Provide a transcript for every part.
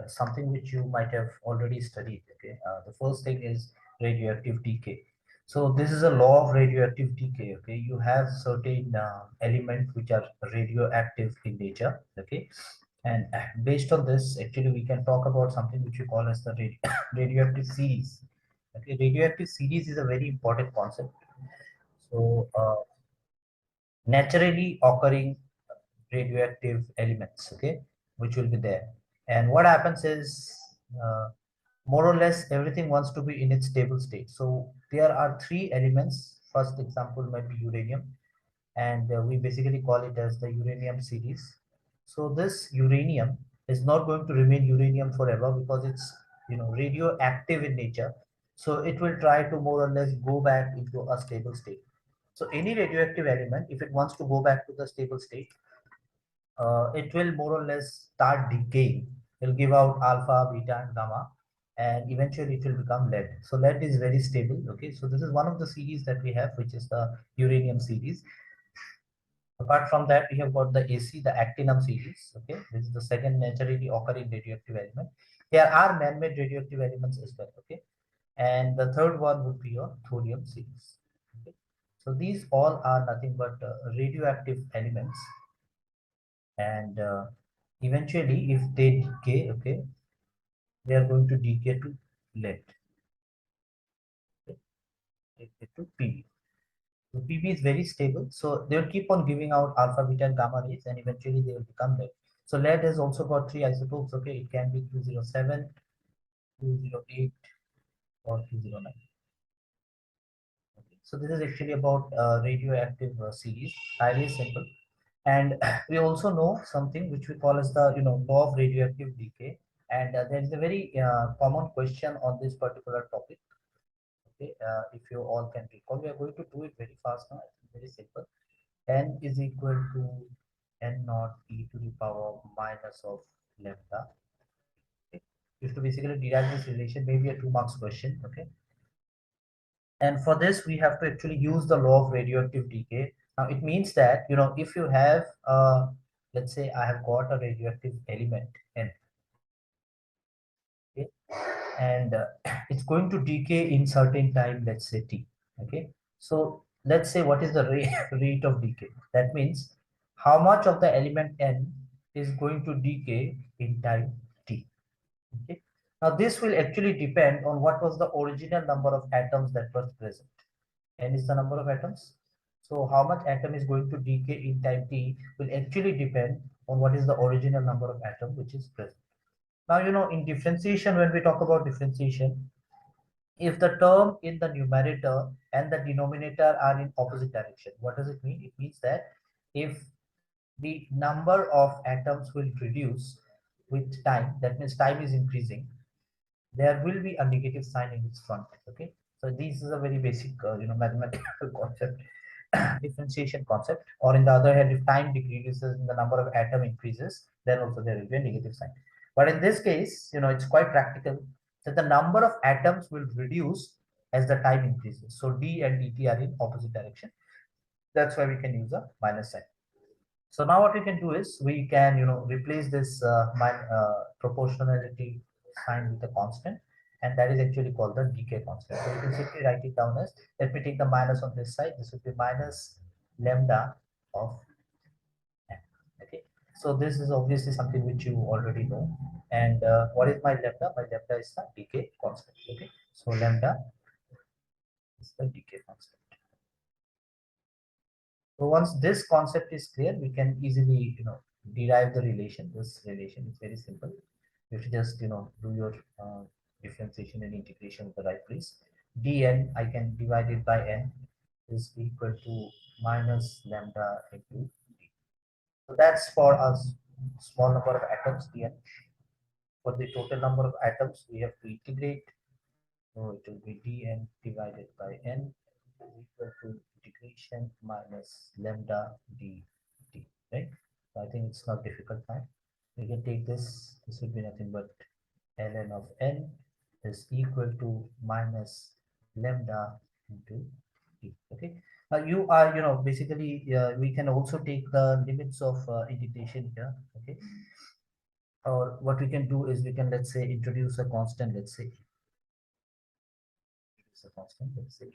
something which you might have already studied. Okay, the first thing is radioactive decay. So this is a law of radioactive decay. Okay, you have certain elements which are radioactive in nature. Okay, and based on this, actually, we can talk about something which we call as the radioactive series. Okay, radioactive series is a very important concept. So naturally occurring radioactive elements, okay, which will be there. And what happens is, uh, more or less, everything wants to be in its stable state. So there are three elements. First example might be uranium, and we basically call it as the uranium series. So this uranium is not going to remain uranium forever because it's, radioactive in nature. So it will try to more or less go back into a stable state. So any radioactive element, if it wants to go back to the stable state, it will more or less start decaying. It will give out alpha, beta, and gamma, and eventually it will become lead. So lead is very stable. Okay, so this is one of the series that we have, which is the uranium series. Apart from that, we have got the AC, the actinium series. Okay, this is the second naturally occurring radioactive element. There are man-made radioactive elements as well. Okay, and the third one would be your thorium series. Okay, so these all are nothing but radioactive elements, and eventually, if they decay, okay, they are going to decay to lead, okay, decay to Pb. So Pb is very stable, so they will keep on giving out alpha, beta, and gamma rays, and eventually they will become lead. So lead has also got three isotopes. Okay, it can be 207, 208, or 209. Okay. So this is actually about radioactive series, highly simple. And we also know something which we call as the law of radioactive decay. And there is a very common question on this particular topic. Okay, if you all can recall, we are going to do it very fast now. It's very simple. N is equal to n naught e to the power minus of lambda. Okay. You have to basically derive this relation, maybe a 2 marks question. Okay, and for this we have to actually use the law of radioactive decay. Now it means that, if you have, let's say I have got a radioactive element n, okay, and it's going to decay in certain time, let's say t. Okay, so let's say what is the rate, rate of decay. That means how much of the element n is going to decay in time t. Okay, now this will actually depend on what was the original number of atoms that was present. N is the number of atoms. So how much atom is going to decay in time t will actually depend on what is the original number of atom which is present. Now, in differentiation, when we talk about differentiation, if the term in the numerator and the denominator are in opposite direction, what does it mean? It means that if the number of atoms will reduce with time, that means time is increasing, there will be a negative sign in its front. Okay, so this is a very basic mathematical concept, differentiation concept. Or in the other hand, if time decreases and the number of atom increases, then also there will be a negative sign. But in this case, it's quite practical that the number of atoms will reduce as the time increases. So d and dt are in opposite direction. That's why we can use a minus sign. So now what we can do is we can, replace this proportionality sign with a constant, and that is actually called the decay constant. So you can simply write it down as, let me take the minus on this side. This would be minus lambda of n. Okay. So this is obviously something which you already know. And what is my lambda? My lambda is the decay constant. Okay. So lambda is the decay constant. So once this concept is clear, we can easily, derive the relation. This relation is very simple. You should just, do your differentiation and integration at the right place. Dn, I can divide it by n, is equal to minus lambda into d. So that's for a small number of atoms, dn. For the total number of atoms, we have to integrate. So it will be dn divided by n is equal to integration minus lambda dt, right? So I think it's not difficult now. We can take this. This would be nothing but ln of n is equal to minus lambda into t. Okay. Now you are, basically we can also take the limits of integration here. Okay. Or what we can do is we can, let's say, introduce a constant, let's say, introduce a constant, let's say.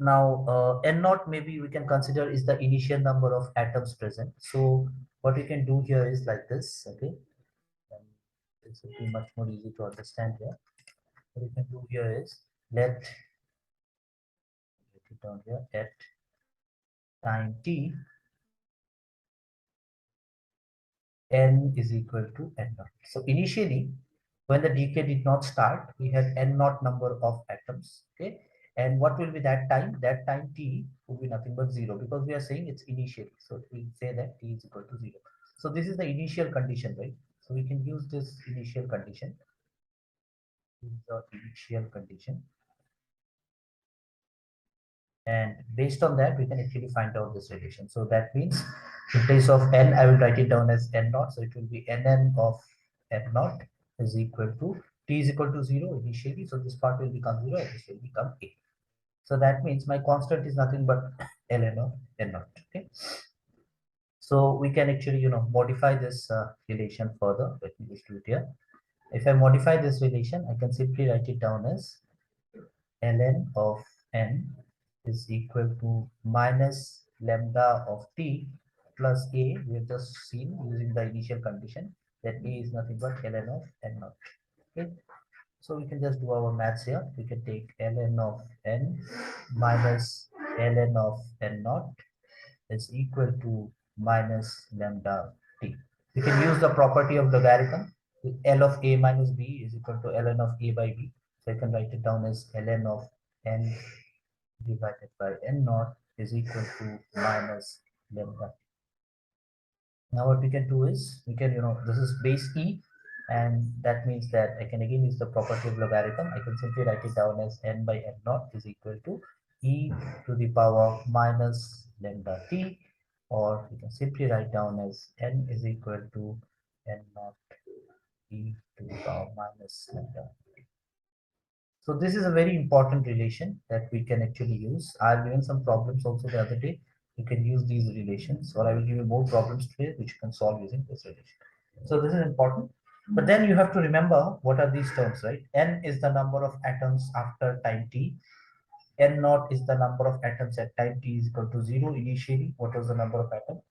Now, n naught maybe we can consider is the initial number of atoms present. So what we can do here is like this, okay? And this will be much more easy to understand here. What we can do here is let it down here at time t, n is equal to n naught. So initially, when the decay did not start, we had n naught number of atoms, okay? And what will be that time? That time t will be nothing but zero, because we are saying it's initially. So we say that t is equal to zero. So this is the initial condition, right? So we can use this initial condition. This is the initial condition. And based on that, we can actually find out this relation. So that means in place of n, I will write it down as n naught. So it will be nn of n naught is equal to t is equal to 0 initially. So this part will become 0 and this will become a. So that means my constant is nothing but ln of n naught. Okay. So we can actually, modify this relation further. Let me just do it here. If I modify this relation, I can simply write it down as ln of n is equal to minus lambda of t plus a. We have just seen using the initial condition that a is nothing but ln of n naught. Okay. So we can just do our maths here. We can take ln of n minus ln of n naught is equal to minus lambda t. We can use the property of logarithm. L of a minus b is equal to ln of a by b. So I can write it down as ln of n divided by n naught is equal to minus lambda. Now what we can do is we can, this is base e, and that means that I can again use the property of logarithm. I can simply write it down as n by n naught is equal to e to the power minus lambda t, or we can simply write down as n is equal to n naught e to the power minus lambda. So this is a very important relation that we can actually use. I've given some problems also the other day. You can use these relations, or I will give you more problems today which you can solve using this relation. So this is important. But then you have to remember what are these terms, right? N is the number of atoms after time t. N naught is the number of atoms at time t is equal to 0 initially. What was the number of atoms?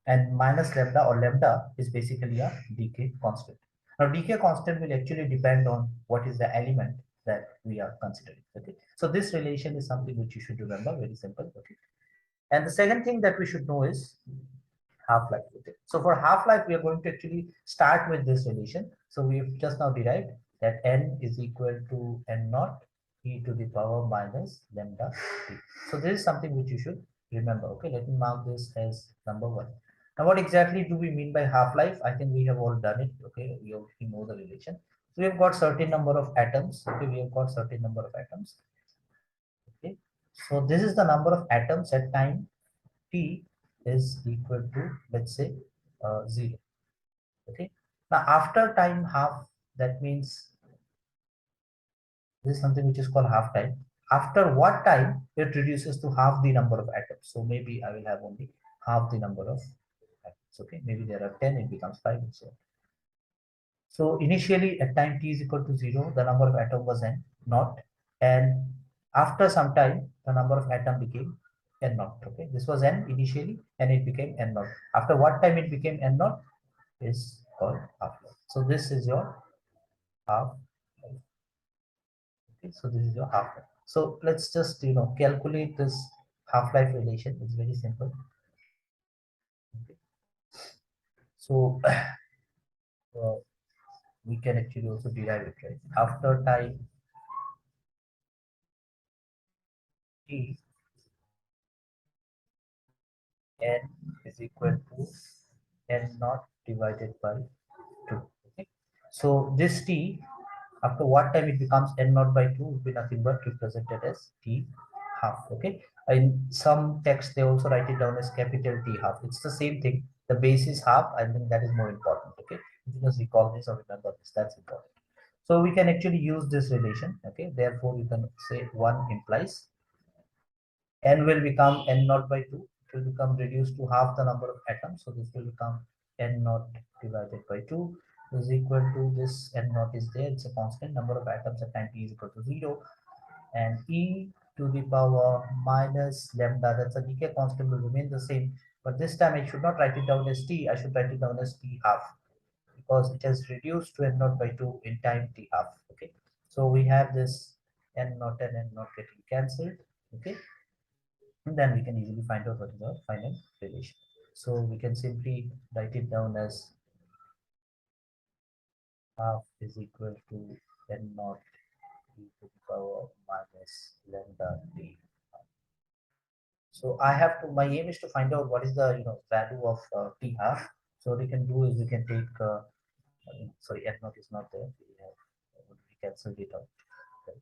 And minus lambda, or lambda, is basically a decay constant. Now decay constant will actually depend on what is the element that we are considering. Okay, so this relation is something which you should remember, very simple. Okay, and the second thing that we should know is half-life. Okay, so for half-life we are going to actually start with this relation. So we've just now derived that n is equal to n naught e to the power minus lambda t. So this is something which you should remember. Okay, let me mark this as number one. Now what exactly do we mean by half-life? I think we have all done it. Okay, we already know the relation. So we have got certain number of atoms. Okay, we have got certain number of atoms. Okay, so this is the number of atoms at time t is equal to, let's say, 0. Okay, now after time half, that means this is something which is called half time. After what time it reduces to half the number of atoms? So maybe I will have only half the number of atoms. Okay, maybe there are 10, it becomes 5 and so on. So initially at time t is equal to 0, the number of atom was n naught, and after some time the number of atom became n naught. Okay, this was n initially and it became n naught. After what time it became n naught is called half-life. So this is your half-life. Okay, so this is your half-life. So let's just calculate this half-life relation. It's very simple. Okay. So we can actually also derive it, right? After time t, n is equal to n naught divided by 2. Okay, so this t, after what time it becomes n naught by 2, will be nothing but represented as t half. Okay, in some text they also write it down as capital T half. It's the same thing. The base is half. I think that is more important. Okay, if you just recall this or remember this, that's important. So we can actually use this relation. Okay, therefore you can say 1 implies n will become n naught by 2. It will become reduced to half the number of atoms. So this will become n naught divided by 2 is equal to this n naught is there, it's a constant number of atoms at time t is equal to 0, and e to the power minus lambda, that's a decay constant, will remain the same, but this time I should not write it down as t, I should write it down as t half, because it has reduced to n naught by 2 in time t half. Okay, so we have this n naught and n naught getting cancelled. Okay, and then we can easily find out what is the final relation. So we can simply write it down as half is equal to n naught e to the power minus lambda t. So I have to, my aim is to find out what is the value of t half. So what we can do is we can take sorry, n naught is not there. We cancelled it out. Okay.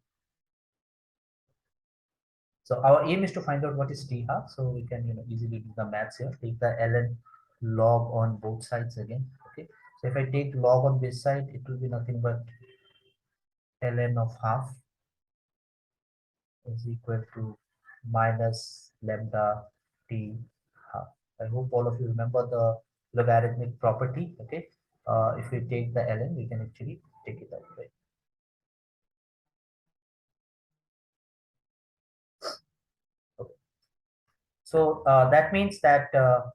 So our aim is to find out what is t half. So we can easily do the maths here. Take the ln log on both sides again. Okay. So if I take log on this side, it will be nothing but ln of half is equal to minus lambda t half. I hope all of you remember the logarithmic property. Okay. If we take the ln, we can actually take it out, right? Okay. So that means that uh,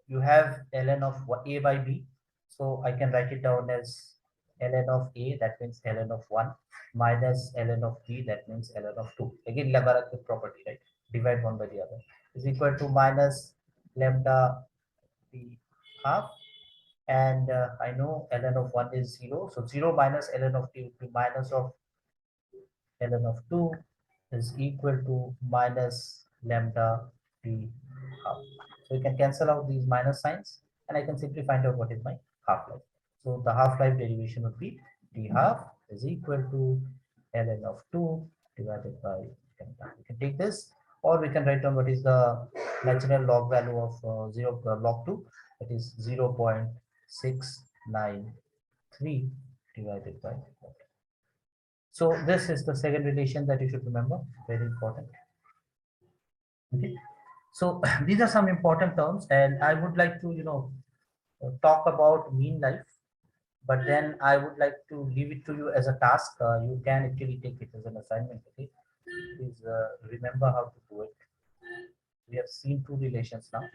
you have ln of a by b. So I can write it down as ln of a, that means ln of 1, minus ln of b, that means ln of 2. Again, logarithmic property, right? Divide one by the other is equal to minus lambda b half. And I know ln of 1 is 0. So 0 minus ln of 2 would be minus of ln of 2 is equal to minus lambda t half. So you can cancel out these minus signs and I can simply find out what is my half-life. So the half-life derivation would be t half is equal to ln of 2 divided by lambda. We can take this or we can write down what is the natural log value of 0 log 2, that is 0.693 divided by. So this is the second relation that you should remember, very important. Okay. So these are some important terms, and I would like to, talk about mean life, but then I would like to leave it to you as a task. You can actually take it as an assignment. Okay. Please remember how to do it. We have seen two relations now: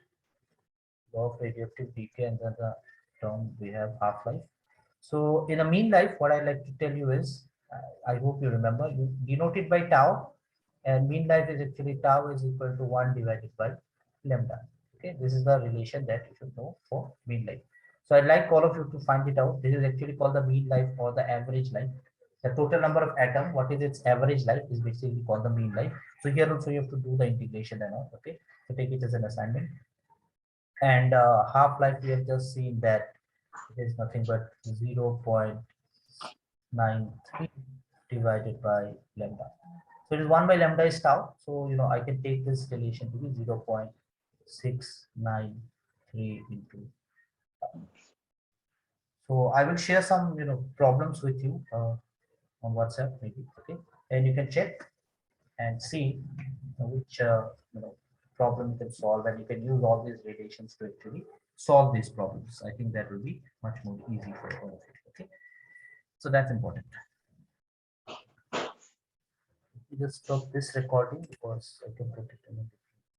law of radioactive decay, and then the term we have half-life. So in a mean life, what I like to tell you is, I hope you remember, you denote it by tau, and mean life is actually tau is equal to 1 divided by lambda. Okay, this is the relation that you should know for mean life. So I'd like all of you to find it out. This is actually called the mean life or the average life. The total number of atom, what is its average life, is basically called the mean life. So here also you have to do the integration and all. Okay, so take it as an assignment. And half-life, we have just seen that it is nothing but 0.93 divided by lambda. So it is 1 by lambda is tau. So, I can take this relation to be 0.693 into tau. So I will share some, problems with you on WhatsApp maybe, okay? And you can check and see which, problem you can solve, and you can use all these relations to actually solve these problems. I think that will be much more easy for all of you, okay? So that's important. Let me just stop this recording because I can put it in a